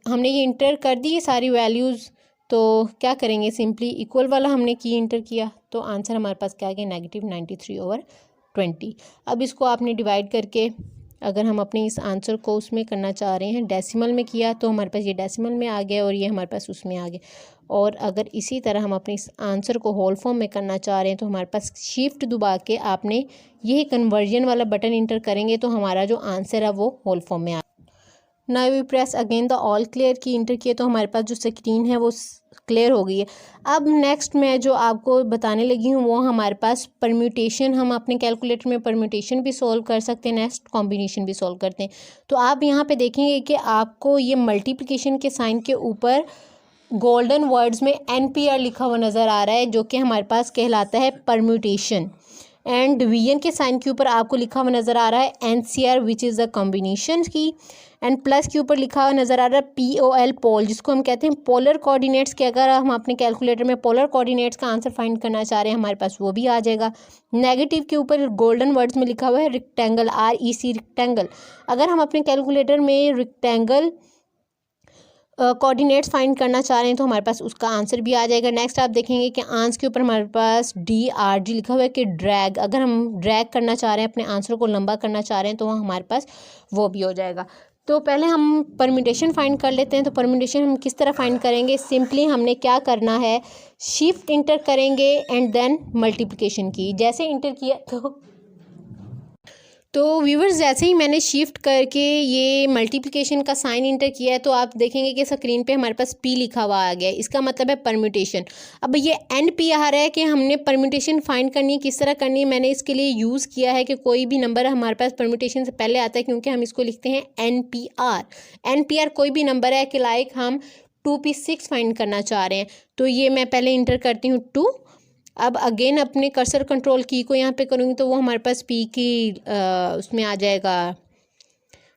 हमने ये इंटर कर दी ये सारी वैल्यूज़, तो क्या करेंगे, सिंपली इक्वल वाला हमने की इंटर किया, तो आंसर हमारे पास क्या आ गया, -93/20। अब इसको आपने डिवाइड करके अगर हम अपने इस आंसर को उसमें करना चाह रहे हैं, डेसिमल में किया, तो हमारे पास ये डेसिमल में आ गया और ये हमारे पास उसमें आ गया। और अगर इसी तरह हम अपने इस आंसर को होल फॉर्म में करना चाह रहे हैं, तो हमारे पास शिफ्ट दबा के आपने यही कन्वर्जन वाला बटन इंटर करेंगे, तो हमारा जो आंसर है वो होल फॉर्म में आ। Now we press again the all clear key enter किए, तो हमारे पास जो स्क्रीन है वो क्लियर हो गई है। अब नेक्स्ट मैं जो आपको बताने लगी हूँ वो हमारे पास परम्यूटेशन, हम अपने कैलकुलेटर में परम्यूटेशन भी सॉल्व कर सकते हैं, नेक्स्ट कॉम्बिनेशन भी सॉल्व करते हैं। तो आप यहाँ पे देखेंगे कि आपको ये मल्टीप्लिकेशन के साइन के ऊपर गोल्डन वर्ड्स में NPR लिखा हुआ नज़र आ रहा है, जो कि हमारे पास कहलाता है परम्यूटेशन। एंड डिवीजन के साइन के ऊपर आपको लिखा हुआ नज़र आ रहा है NCR which is the combination की। एंड प्लस के ऊपर लिखा हुआ नज़र आ रहा है POL पोल, जिसको हम कहते हैं पोलर कोऑर्डिनेट्स के। अगर हम अपने कैलकुलेटर में पोलर कोऑर्डिनेट्स का आंसर फाइंड करना चाह रहे हैं, हमारे पास वो भी आ जाएगा। नेगेटिव के ऊपर गोल्डन वर्ड्स में लिखा हुआ है रेक्टेंगल, REC रेक्टेंगल। अगर हम अपने कैलकुलेटर में रेक्टेंगल कोऑर्डिनेट्स फाइंड करना चाह रहे हैं तो हमारे पास उसका आंसर भी आ जाएगा। नेक्स्ट आप देखेंगे कि आंसर के ऊपर हमारे पास DRG लिखा हुआ है कि ड्रैग, अगर हम ड्रैग करना चाह रहे हैं, अपने आंसर को लंबा करना चाह रहे हैं, तो हमारे पास वो भी हो जाएगा। तो पहले हम परम्यूटेशन फाइंड कर लेते हैं। तो परम्यूटेशन हम किस तरह फाइंड करेंगे, सिंपली हमने क्या करना है, शिफ्ट इंटर करेंगे एंड देन मल्टीप्लिकेशन की। जैसे इंटर किया तो व्यूवर्स जैसे ही मैंने शिफ्ट करके ये मल्टीप्लिकेशन का साइन इंटर किया है, तो आप देखेंगे कि स्क्रीन पे हमारे पास P लिखा हुआ आ गया है, इसका मतलब है परम्यूटेशन। अब ये NP आ रहा है कि हमने परम्यूटेशन फाइंड करनी है, किस तरह करनी है। मैंने इसके लिए यूज़ किया है कि कोई भी नंबर हमारे पास परम्यूटेशन से पहले आता है, क्योंकि हम इसको लिखते हैं NPR कोई भी नंबर है कि लाइक हम 2P6 फाइंड करना चाह रहे हैं, तो ये मैं पहले इंटर करती हूँ 2। अब अगेन अपने कर्सर कंट्रोल की को यहाँ पे करूँगी, तो वो हमारे पास P की उसमें आ जाएगा,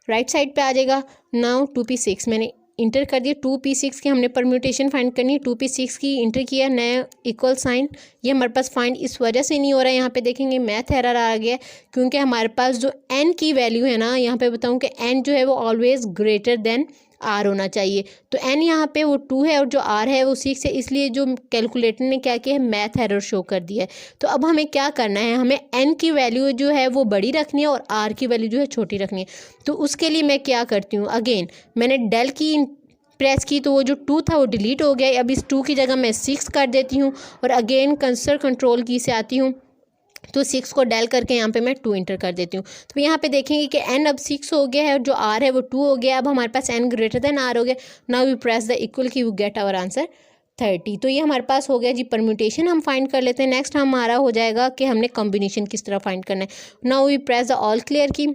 राइट साइड पे आ जाएगा। नाउ 2P6 मैंने इंटर कर दिया। 2P6 की हमने परम्यूटेशन फाइंड करनी है, 2P6 की इंटर किया, नया इक्वल साइन। ये हमारे पास फाइंड इस वजह से नहीं हो रहा है, यहाँ पे देखेंगे मैथ एरर आ गया, क्योंकि हमारे पास जो N की वैल्यू है ना, यहाँ पे बताऊँ कि N जो है वो ऑलवेज ग्रेटर देन R होना चाहिए। तो N यहाँ पे वो 2 है और जो R है वो 6 है, इसलिए जो कैलकुलेटर ने क्या किया है, मैथ एरर शो कर दिया है। तो अब हमें क्या करना है, हमें N की वैल्यू जो है वो बड़ी रखनी है और R की वैल्यू जो है छोटी रखनी है। तो उसके लिए मैं क्या करती हूँ, अगेन मैंने डेल की प्रेस की, तो वो जो 2 था वो डिलीट हो गया। अब इस 2 की जगह मैं 6 कर देती हूँ और अगेन कर्सर कंट्रोल की से आती हूँ, तो 6 को डेल करके यहाँ पे मैं 2 इंटर कर देती हूँ। तो यहाँ पे देखेंगे कि N अब 6 हो गया है और जो R है वो 2 हो गया। अब हमारे पास N ग्रेटर देन R हो गया। Now we press the equal key, we get our answer 30। तो ये हमारे पास हो गया जी परम्यूटेशन हम फाइंड कर लेते हैं। नेक्स्ट हमारा हो जाएगा कि हमने कॉम्बिनेशन किस तरह फाइंड करना है। Now we press the all clear key,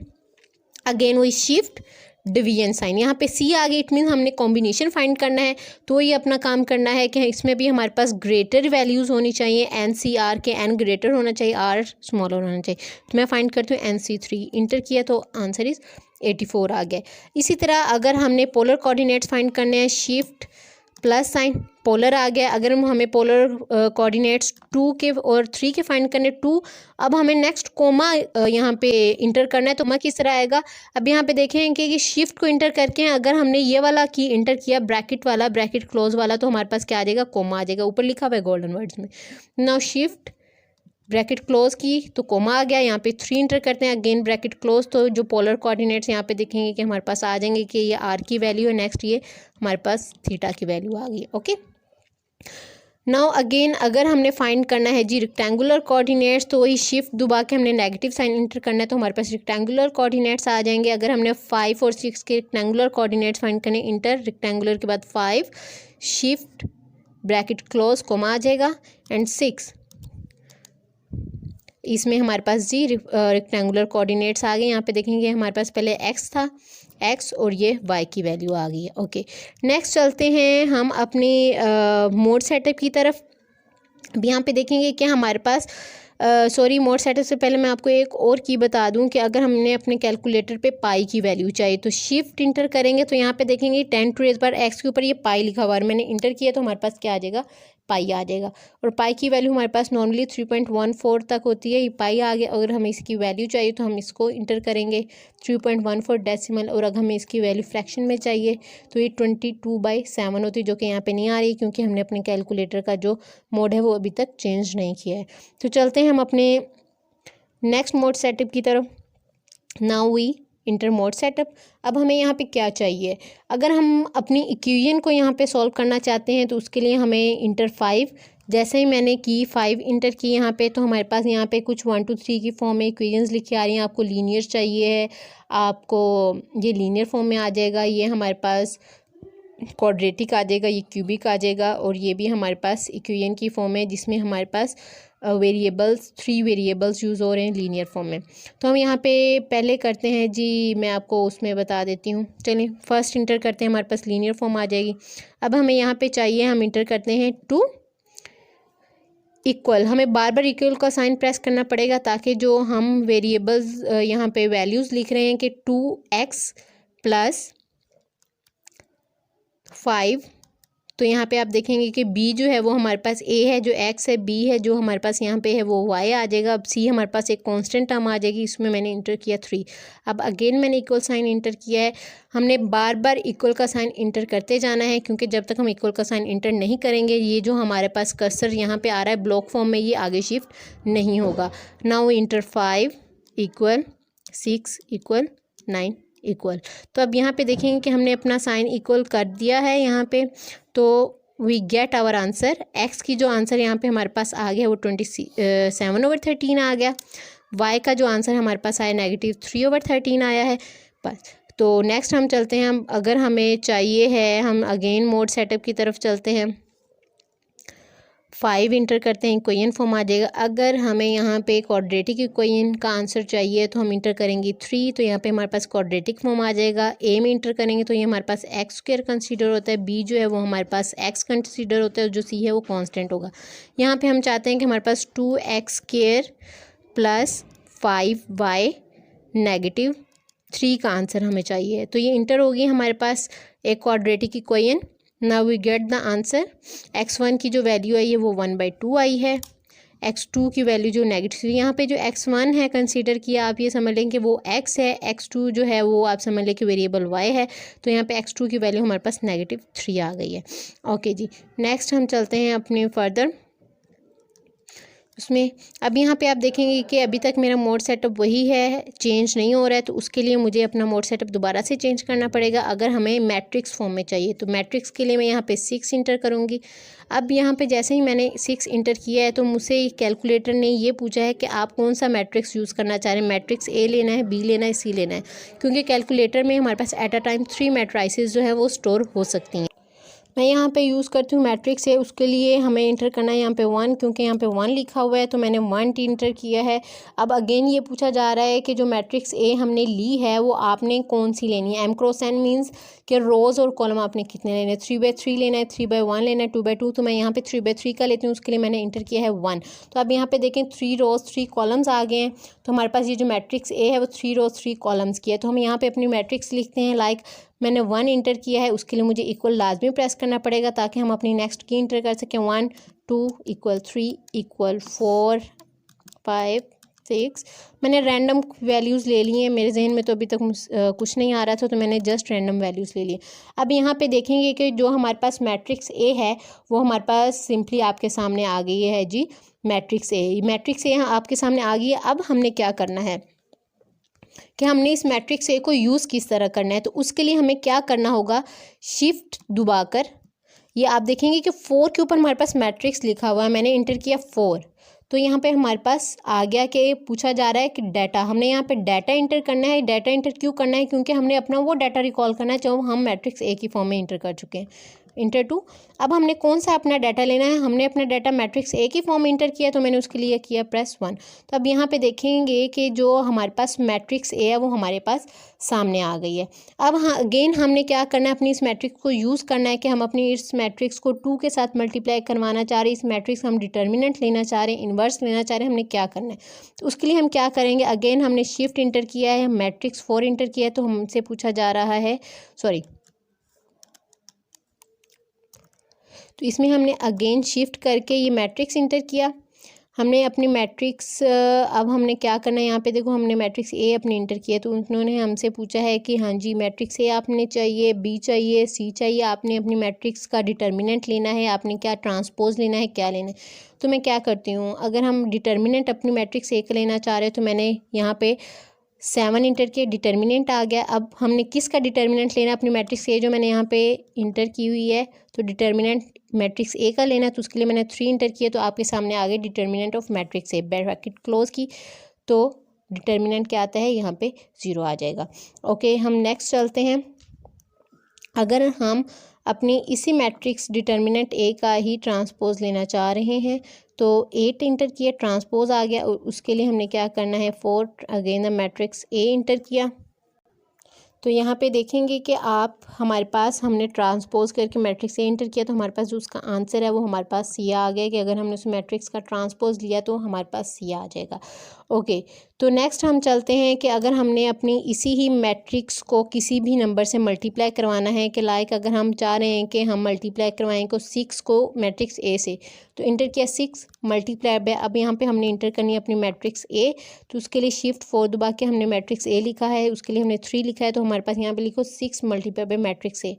again वही शिफ्ट डिवीजन साइन। यहाँ पे सी आ गई, इट मीन हमने कॉम्बिनेशन फाइंड करना है। तो ये अपना काम करना है कि इसमें भी हमारे पास ग्रेटर वैल्यूज़ होनी चाहिए, एन सी आर के एन ग्रेटर होना चाहिए, आर स्मॉलर होना चाहिए। तो मैं फाइंड करती हूँ NC3, इंटर किया तो आंसर इज़ 84 आ गया। इसी तरह अगर हमने पोलर कोऑर्डिनेट्स फाइंड करने हैं, शिफ्ट प्लस साइन, पोलर आ गया। अगर हमें पोलर कोऑर्डिनेट्स 2 के और 3 के फाइंड करने 2, अब हमें नेक्स्ट कोमा यहाँ पे इंटर करना है। तो कोमा किस तरह आएगा, अब यहाँ पे देखें कि शिफ्ट को इंटर करके अगर हमने ये वाला की इंटर किया, ब्रैकेट वाला, ब्रैकेट क्लोज वाला, तो हमारे पास क्या आ जाएगा, कोमा आ जाएगा। ऊपर लिखा हुआ है गोल्डन वर्ड्स में। नाउ शिफ्ट ब्रैकेट क्लोज की तो कोमा आ गया। यहाँ पे 3 इंटर करते हैं, अगेन ब्रैकेट क्लोज, तो जो पोलर कोऑर्डिनेट्स यहाँ पे देखेंगे कि हमारे पास आ जाएंगे कि ये आर की वैल्यू है, नेक्स्ट ये हमारे पास थीटा की वैल्यू आ गई। ओके, नाउ अगेन अगर हमने फाइंड करना है जी रेक्टेंगुलर कोऑर्डिनेट्स, तो वही शिफ्ट दबा के हमने नेगेटिव साइन इंटर करना है, तो हमारे पास रेक्टेंगुलर कोऑर्डिनेट्स आ जाएंगे। अगर हमने 5 और 6 के रेक्टेंगुलर कोऑर्डिनेट्स फाइंड करने, इंटर रेक्टेंगुलर के बाद 5, शिफ्ट ब्रैकेट क्लोज, कोमा आ जाएगा, एंड 6, इसमें हमारे पास जी रेक्टेंगुलर कोऑर्डिनेट्स आ गए। यहाँ पे देखेंगे हमारे पास पहले x था, x और ये y की वैल्यू आ गई है। ओके, नेक्स्ट चलते हैं हम अपनी मोड सेटअप की तरफ। अब यहाँ पे देखेंगे कि हमारे पास मोड सेटअप से पहले मैं आपको एक और की बता दूं कि अगर हमने अपने कैलकुलेटर पे पाई की वैल्यू चाहिए तो शिफ्ट इंटर करेंगे, तो यहाँ पे देखेंगे 10⁻x के ऊपर ये पाई लिखा हुआ है, मैंने इंटर किया तो हमारे पास क्या आ जाएगा, पाई आ जाएगा। और पाई की वैल्यू हमारे पास नॉर्मली 3.14 तक होती है, ये पाई आ गया। अगर हमें इसकी वैल्यू चाहिए तो हम इसको इंटर करेंगे 3.14 डेसिमल, और अगर हमें इसकी वैल्यू फ्रैक्शन में चाहिए तो ये 22/7 होती है, जो कि यहाँ पे नहीं आ रही क्योंकि हमने अपने कैलकुलेटर का जो मोड है वो अभी तक चेंज नहीं किया है। तो चलते हैं हम अपने नेक्स्ट मोड सेटअप की तरफ। Now we enter mode setup. अब हमें यहाँ पे क्या चाहिए, अगर हम अपनी इक्वेशन को यहाँ पे सॉल्व करना चाहते हैं तो उसके लिए हमें इंटर 5, जैसे ही मैंने की 5 इंटर की यहाँ पे, तो हमारे पास यहाँ पे कुछ 1 2 3 की फॉर्म में इक्वेशंस लिखी आ रही हैं। आपको लीनियर चाहिए है, आपको ये लीनियर फॉर्म में आ जाएगा, ये हमारे पास क्वाड्रेटिक आ जाएगा, ये क्यूबिक आ जाएगा, और ये भी हमारे पास इक्वेशन की फॉर्म है जिसमें हमारे पास वेरिएबल्स 3 वेरिएबल्स यूज़ हो रहे हैं लीनियर फॉर्म में। तो हम यहाँ पे पहले करते हैं जी, मैं आपको उसमें बता देती हूँ। चलिए फर्स्ट इंटर करते हैं, हमारे पास लीनियर फॉर्म आ जाएगी। अब हमें यहाँ पे चाहिए, हम इंटर करते हैं 2 इक्वल, हमें बार बार इक्वल का साइन प्रेस करना पड़ेगा ताकि जो हम वेरिएबल्स यहाँ पे वैल्यूज़ लिख रहे हैं कि 2x + 5, तो यहाँ पे आप देखेंगे कि b जो है वो हमारे पास a है, जो x है, b है जो हमारे पास यहाँ पे है वो y आ जाएगा। अब c हमारे पास एक कांस्टेंट टर्म आ जाएगी, इसमें मैंने इंटर किया 3। अब अगेन मैंने इक्वल साइन इंटर किया है। हमने बार बार इक्वल का साइन इंटर करते जाना है क्योंकि जब तक हम इक्वल का साइन इंटर नहीं करेंगे, ये जो हमारे पास कर्सर यहाँ पे आ रहा है ब्लॉक फॉर्म में, ये आगे शिफ्ट नहीं होगा। Now inter 5 = 6 = 9 equal. तो अब यहाँ पे देखेंगे कि हमने अपना साइन इक्वल कर दिया है यहाँ पे, तो we get our answer. X की जो आंसर यहाँ पे हमारे पास आ गया वो 27/13 आ गया। वाई का जो आंसर हमारे पास आया -3/13 आया है बस। तो नेक्स्ट हम चलते हैं, हम अगर हमें चाहिए है, हम अगेन मोड सेटअप की तरफ चलते हैं। 5 इंटर करते हैं, इक्वेशन फॉर्म आ जाएगा। अगर हमें यहाँ पे क्वाड्रेटिक इक्वेशन का आंसर चाहिए तो हम इंटर करेंगे 3, तो यहाँ पे हमारे पास क्वाड्रेटिक फॉर्म आ जाएगा। ए में इंटर करेंगे तो ये हमारे पास x² कंसीडर होता है, बी जो है वो हमारे पास x कंसीडर होता है, जो सी है वो कांस्टेंट होगा। यहाँ पे हम चाहते हैं कि हमारे पास 2x² + 5y -3 का आंसर हमें चाहिए। तो ये इंटर होगी हमारे पास एक quadratic equation. Now we get the answer. x1 की जो वैल्यू आई है वो 1/2 आई है, x2 की वैल्यू जो नेगेटिव, यहाँ पे जो x1 है कंसीडर किया, आप ये समझ लें कि वो x है, x2 जो है वो आप समझ लें कि वेरिएबल y है, तो यहाँ पे x2 की वैल्यू हमारे पास -3 आ गई है। ओके जी, नेक्स्ट हम चलते हैं अपने फर्दर उसमें। अब यहाँ पे आप देखेंगे कि अभी तक मेरा मोड सेटअप वही है, चेंज नहीं हो रहा है, तो उसके लिए मुझे अपना मोड सेटअप दोबारा से चेंज करना पड़ेगा। अगर हमें मैट्रिक्स फॉर्म में चाहिए तो मैट्रिक्स के लिए मैं यहाँ पे 6 इंटर करूँगी। अब यहाँ पे जैसे ही मैंने 6 इंटर किया है तो मुझसे कैलकुलेटर ने ये पूछा है कि आप कौन सा मैट्रिक्स यूज़ करना चाह रहे हैं, मैट्रिक्स ए लेना है, बी लेना है, सी लेना है, क्योंकि कैलकुलेटर में हमारे पास एट अ टाइम 3 मैट्राइसेस जो है वो स्टोर हो सकती हैं। मैं यहाँ पे यूज़ करती हूँ मैट्रिक्स है, उसके लिए हमें इंटर करना है यहाँ पे 1, क्योंकि यहाँ पे 1 लिखा हुआ है तो मैंने 1 इंटर किया है। अब अगेन ये पूछा जा रहा है कि जो मैट्रिक्स ए हमने ली है वो आपने कौन सी लेनी है। एम क्रॉस एन मीन्स कि रोज़ और कॉलम आपने कितने लेने हैं, 3/3 लेना है, 3/1 लेना है, 2/2। तो मैं यहाँ पे 3/3 का लेती हूँ, उसके लिए मैंने इंटर किया है 1। तो अब यहाँ पे देखें 3 रोज़ 3 कॉलम्स आ गए हैं। तो हमारे पास ये जो मैट्रिक्स ए है वो 3 रोज़ 3 कॉलम्स की है। तो हम यहाँ पे अपनी मैट्रिक्स लिखते हैं। लाइक मैंने 1 इंटर किया है, उसके लिए मुझे इक्वल लाजमी प्रेस करना पड़ेगा ताकि हम अपनी नेक्स्ट की इंटर कर सकें। 1 2 = 3 = 4 5 6। मैंने रैंडम वैल्यूज़ ले ली हैं, मेरे जहन में तो अभी तक कुछ नहीं आ रहा था तो मैंने जस्ट रैंडम वैल्यूज़ ले लिए। अब यहाँ पे देखेंगे कि जो हमारे पास मैट्रिक्स ए है वो हमारे पास सिंपली आपके सामने आ गई है जी। मैट्रिक्स ए यहाँ आपके सामने आ गई है। अब हमने क्या करना है कि हमने इस मैट्रिक्स ए को यूज़ किस तरह करना है। तो उसके लिए हमें क्या करना होगा, शिफ्ट दबाकर ये आप देखेंगे कि 4 के ऊपर हमारे पास मैट्रिक्स लिखा हुआ है, मैंने इंटर किया 4। तो यहाँ पे हमारे पास आ गया कि पूछा जा रहा है कि डाटा, हमने यहाँ पे डाटा इंटर करना है। डाटा इंटर क्यों करना है, क्योंकि हमने अपना वो डाटा रिकॉल करना है जो हम मैट्रिक्स ए की फॉर्म में इंटर कर चुके हैं। इंटर 2। अब हमने कौन सा अपना डाटा लेना है, हमने अपना डाटा मैट्रिक्स ए की फॉर्म में इंटर किया तो मैंने उसके लिए किया प्रेस 1। तो अब यहाँ पे देखेंगे कि जो हमारे पास मैट्रिक्स ए है वो हमारे पास सामने आ गई है। अब हाँ अगेन हमने क्या करना है, अपनी इस मैट्रिक्स को यूज़ करना है कि हम अपनी इस मैट्रिक्स को 2 के साथ मल्टीप्लाई करवाना चाह रहे हैं। इस मैट्रिक्स हम डिटर्मिनेंट लेना चाह रहे हैं, इन्वर्स लेना चाह रहे हैं, हमने क्या करना है। तो उसके लिए हम क्या करेंगे, अगेन हमने शिफ्ट इंटर किया है, मैट्रिक्स 4 इंटर किया है। तो हमसे पूछा जा रहा है तो इसमें हमने अगेन शिफ्ट करके ये मैट्रिक्स इंटर किया। हमने अपनी मैट्रिक्स अब हमने क्या करना है, यहाँ पे देखो हमने मैट्रिक्स ए अपने इंटर किया तो उन्होंने हमसे पूछा है कि हाँ जी मैट्रिक्स ए आपने चाहिए, बी चाहिए, सी चाहिए, आपने अपनी मैट्रिक्स का डिटर्मिनेंट लेना है, आपने क्या ट्रांसपोज लेना है, क्या लेना है। तो मैं क्या करती हूँ, अगर हम डिटर्मिनेंट अपनी मैट्रिक्स ए का लेना चाह रहे हैं तो मैंने यहाँ पे 7 इंटर किया, डिटर्मिनेंट आ गया। अब हमने किसका डिटर्मिनेंट लेना है, अपनी मैट्रिक्स ए जो मैंने यहाँ पे इंटर की हुई है तो डिटर्मिनेंट मैट्रिक्स ए का लेना है। तो उसके लिए मैंने 3 इंटर किया तो आपके सामने आ गए determinant of matrix A, bracket close की तो डिटर्मिनेंट क्या आता है, यहाँ पे 0 आ जाएगा। ओके हम नेक्स्ट चलते हैं। अगर हम अपनी इसी मैट्रिक्स डिटर्मिनेंट ए का ही ट्रांसपोज लेना चाह रहे हैं तो 8 इंटर किया, ट्रांसपोज आ गया। उसके लिए हमने क्या करना है, 4 again the matrix A inter किया। तो यहाँ पे देखेंगे कि आप हमारे पास हमने ट्रांसपोज करके मैट्रिक्स ए इंटर किया तो हमारे पास जो उसका आंसर है वो हमारे पास सी आ गया कि अगर हमने उस मैट्रिक्स का ट्रांसपोज लिया तो हमारे पास सी आ जाएगा। ओके तो नेक्स्ट हम चलते हैं कि अगर हमने अपनी इसी ही मैट्रिक्स को किसी भी नंबर से मल्टीप्लाई करवाना है कि लाइक अगर हम चाह रहे हैं कि हम मल्टीप्लाई करवाएं को 6 को मैट्रिक्स ए से, तो इंटर किया 6 मल्टीप्लाई बाय, अब यहाँ पे हमने इंटर करनी है अपनी मैट्रिक्स ए। तो उसके लिए शिफ्ट 4 दबा के हमने मैट्रिक्स ए लिखा है, उसके लिए हमने 3 लिखा है तो हमारे पास यहाँ पे लिखो 6 मल्टीप्लाई बाय मैट्रिक्स ए।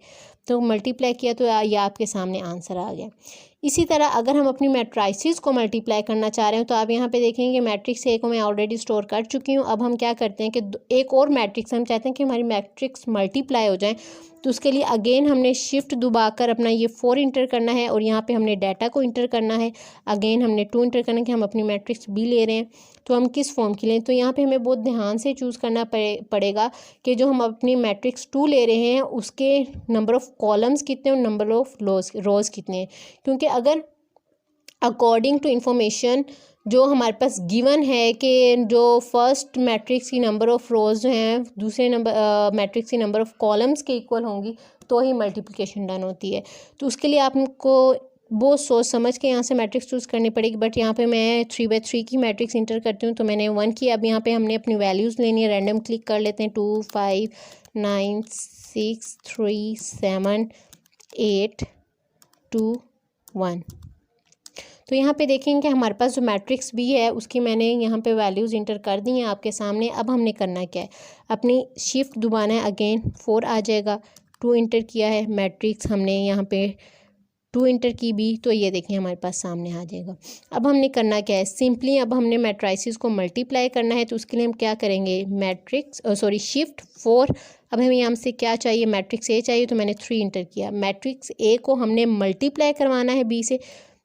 तो मल्टीप्लाई किया तो ये आपके सामने आंसर आ गया। इसी तरह अगर हम अपनी मैट्राइसिस को मल्टीप्लाई करना चाह रहे हैं तो आप यहाँ पे देखेंगे मैट्रिक्स ए को मैं ऑलरेडी स्टोर कर चुकी हूँ। अब हम क्या करते हैं कि एक और मैट्रिक्स हम चाहते हैं कि हमारी मैट्रिक्स मल्टीप्लाई हो जाए तो उसके लिए अगेन हमने शिफ्ट दबाकर अपना ये 4 इंटर करना है और यहाँ पे हमने डाटा को इंटर करना है। अगेन हमने 2 इंटर करना है कि हम अपनी मैट्रिक्स बी ले रहे हैं तो हम किस फॉर्म की लें। तो यहाँ पे हमें बहुत ध्यान से चूज़ करना पड़ेगा कि जो हम अपनी मैट्रिक्स 2 ले रहे हैं उसके नंबर ऑफ़ कॉलम्स कितने और नंबर ऑफ़ रोज़ कितने हैं, क्योंकि अगर अकॉर्डिंग टू इंफॉर्मेशन जो हमारे पास गिवन है कि जो फर्स्ट मैट्रिक्स की नंबर ऑफ़ रोज़ हैं दूसरे नंबर मैट्रिक्स की नंबर ऑफ़ कॉलम्स के इक्वल होंगी तो ही मल्टीप्लिकेशन डन होती है। तो उसके लिए आपको बहुत सोच समझ के यहाँ से मैट्रिक्स चूज़ करनी पड़ेगी। बट यहाँ पे मैं 3/3 की मैट्रिक्स इंटर करती हूँ तो मैंने 1 की। अब यहाँ पे हमने अपनी वैल्यूज़ लेनी है, रैंडम क्लिक कर लेते हैं, 2 5 9 6 3 7 8 2 1। तो यहाँ पे देखेंगे हमारे पास जो मैट्रिक्स बी है उसकी मैंने यहाँ पे वैल्यूज़ इंटर कर दी हैं आपके सामने। अब हमने करना क्या है, अपनी शिफ्ट दबाना है, अगेन 4 आ जाएगा, 2 इंटर किया है, मैट्रिक्स हमने यहाँ पे 2 इंटर की बी तो ये देखें हमारे पास सामने आ जाएगा। अब हमने करना क्या है, सिंपली अब हमने मैट्राइसिस को मल्टीप्लाई करना है तो उसके लिए हम क्या करेंगे, शिफ्ट 4। अब हमें यहाँ से क्या चाहिए, मैट्रिक्स ए चाहिए तो मैंने 3 इंटर किया। मैट्रिक्स ए को हमने मल्टीप्लाई करवाना है बी से,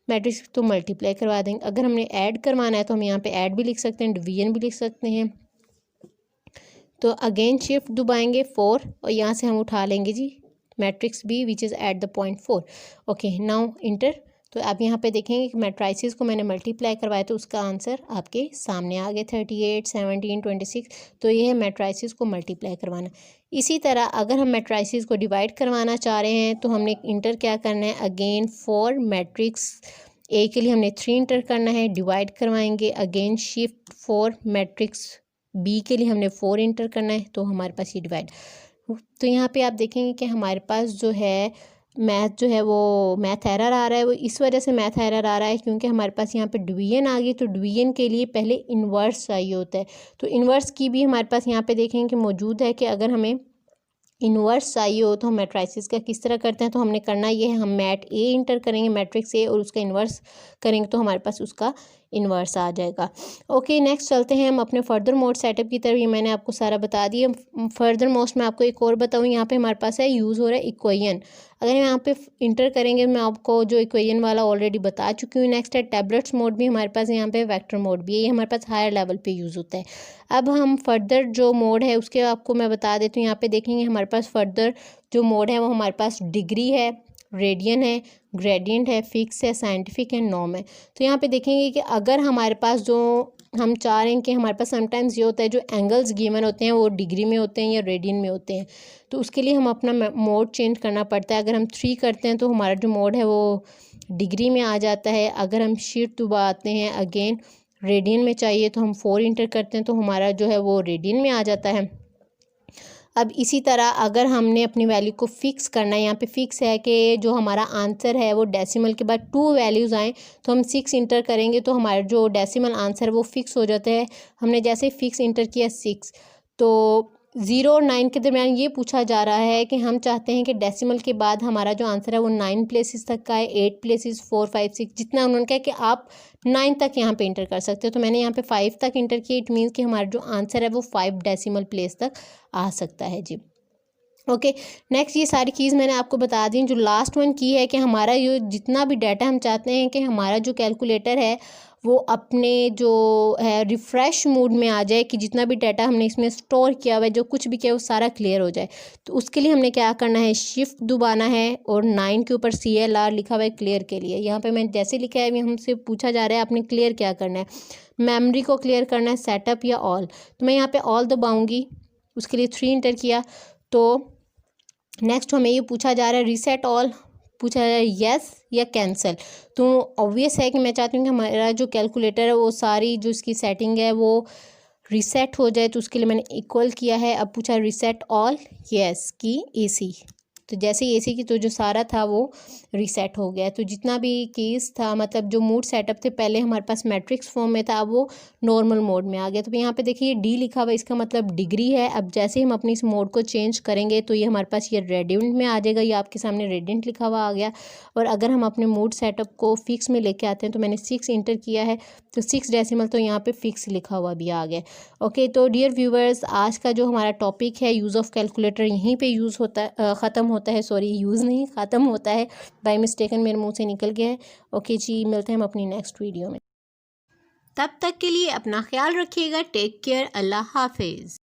मैट्रिक्स तो मल्टीप्लाई करवा देंगे। अगर हमने ऐड करवाना है तो हम यहाँ पे ऐड भी लिख सकते हैं, डिवीजन भी लिख सकते हैं। तो अगेन शिफ्ट दबाएंगे 4 और यहाँ से हम उठा लेंगे जी matrix B which is at the point 4। Okay now enter. तो आप यहाँ पे देखेंगे कि मैट्राइसिस को मैंने मल्टीप्लाई करवाया तो उसका आंसर आपके सामने आ गया 38, 17, 26। तो ये है मैट्राइसिस को मल्टीप्लाई करवाना। इसी तरह अगर हम मैट्राइसिस को डिवाइड करवाना चाह रहे हैं तो हमने इंटर क्या करना है, अगेन फॉर मैट्रिक्स ए के लिए हमने 3 इंटर करना है, डिवाइड करवाएंगे, again shift for matrix B के लिए हमने 4 इंटर करना है, तो हमारे पास ये डिवाइड। तो यहाँ पे आप देखेंगे कि हमारे पास जो है मैथ जो है वो मैथ एरर आ रहा है। वो इस वजह से मैथ एरर आ रहा है क्योंकि हमारे पास यहाँ पे डिवीजन आ गई, तो डिवीजन के लिए पहले इन्वर्स चाहिए होता है। तो इन्वर्स की भी हमारे पास यहाँ पे देखेंगे कि मौजूद है कि अगर हमें इन्वर्स चाहिए हो तो हम मैट्राइसिस का किस तरह करते हैं। तो हमने करना ये है, हम मैट ए इंटर करेंगे, मैट्रिक्स ए, और उसका इन्वर्स करेंगे तो हमारे पास उसका इन्वर्स आ जाएगा। ओके नेक्स्ट चलते हैं हम अपने फर्दर मोड सेटअप की तरफ। ये मैंने आपको सारा बता दिया। फर्दर मोस्ट मैं आपको एक और बताऊँ, यहाँ पे हमारे पास है यूज़ हो रहा है इक्वेशन। अगर यहाँ पे इंटर करेंगे, मैं आपको जो इक्वेशन वाला ऑलरेडी बता चुकी हूँ। नेक्स्ट है टैबलेट्स मोड भी हमारे पास, यहाँ पे वेक्टर मोड भी है, ये हमारे पास हायर लेवल पे यूज़ होता है। अब हम फर्दर जो मोड है उसके आपको मैं बता देती हूँ। यहाँ पे देखेंगे हमारे पास फर्दर जो मोड है वो हमारे पास डिग्री है, रेडियन है, ग्रेडियंट है, फिक्स है, साइंटिफिक है, नॉर्म है। तो यहाँ पे देखेंगे कि अगर हमारे पास जो हम चाह रहे हैं कि हमारे पास समटाइम्स ये होता है जो एंगल्स गिवन होते हैं वो डिग्री में होते हैं या रेडियन में होते हैं, तो उसके लिए हम अपना मोड चेंज करना पड़ता है। अगर हम 3 करते हैं तो हमारा जो मोड है वो डिग्री में आ जाता है। अगर हम शिफ्ट दबाते हैं, अगेन रेडियन में चाहिए तो हम 4 इंटर करते हैं तो हमारा जो है वो रेडियन में आ जाता है। अब इसी तरह अगर हमने अपनी वैल्यू को फिक्स करना है, यहाँ पे फिक्स है कि जो हमारा आंसर है वो डेसिमल के बाद 2 वैल्यूज़ आएँ, तो हम 6 इंटर करेंगे तो हमारा जो डेसिमल आंसर है वो फिक्स हो जाता है। हमने जैसे फिक्स इंटर किया 6, तो 0 और 9 के दरमियान ये पूछा जा रहा है कि हम चाहते हैं कि डेसिमल के बाद हमारा जो आंसर है वो 9 प्लेसेस तक का है, 8 प्लेसेस, 4, 5, 6, जितना उन्होंने कहा कि आप 9 तक यहाँ पे इंटर कर सकते हो। तो मैंने यहाँ पे 5 तक इंटर किया। इट मीन्स कि हमारा जो आंसर है वो 5 डेसिमल प्लेस तक आ सकता है जी। ओके नेक्स्ट, ये सारी चीज़ मैंने आपको बता दी। जो लास्ट वन की है कि हमारा ये जितना भी डाटा हम चाहते हैं कि हमारा जो कैलकुलेटर है वो अपने जो है रिफ़्रेश मोड में आ जाए, कि जितना भी डाटा हमने इसमें स्टोर किया हुआ है, जो कुछ भी किया वो सारा क्लियर हो जाए। तो उसके लिए हमने क्या करना है, शिफ्ट दबाना है और 9 के ऊपर CLR लिखा हुआ है क्लियर के लिए। यहाँ पे मैंने जैसे लिखा है, हमसे पूछा जा रहा है आपने क्लियर क्या करना है, मेमोरी को क्लियर करना है, सेटअप या ऑल। तो मैं यहाँ पर ऑल दबाऊँगी, उसके लिए 3 इंटर किया। तो नेक्स्ट हमें ये पूछा जा रहा है रीसेट ऑल, पूछा जा रहा है येस या कैंसिल। तो ऑब्वियस है कि मैं चाहती हूँ कि हमारा जो कैलकुलेटर है वो सारी जो इसकी सेटिंग है वो रीसेट हो जाए, तो उसके लिए मैंने इक्वल किया है। अब पूछा रीसेट ऑल येस की AC, तो जैसे ही AC की तो जो सारा था वो रीसेट हो गया। तो जितना भी केस था, मतलब जो मोड सेटअप थे पहले हमारे पास मैट्रिक्स फॉर्म में था, अब वो नॉर्मल मोड में आ गया। तो यहाँ पे देखिए D लिखा हुआ, इसका मतलब डिग्री है। अब जैसे ही हम अपनी इस मोड को चेंज करेंगे तो ये हमारे पास ये रेडियंट में आ जाएगा, ये आपके सामने रेडियंट लिखा हुआ आ गया। और अगर हम अपने मोड सेटअप को फिक्स में लेके आते हैं तो मैंने 6 इंटर किया है, तो 6 डेसिमल तो यहाँ पे फिक्स लिखा हुआ भी आ गया। ओके तो डियर व्यूवर्स, आज का जो हमारा टॉपिक है यूज़ ऑफ कैलकुलेटर यहीं पे यूज़ होता है, ख़त्म होता है। सॉरी, यूज़ नहीं, ख़त्म होता है, बाय मिस्टेकन मेरे मुंह से निकल गया है। ओके जी, मिलते हैं हम अपनी नेक्स्ट वीडियो में। तब तक के लिए अपना ख्याल रखिएगा। टेक केयर, अल्लाह हाफिज़।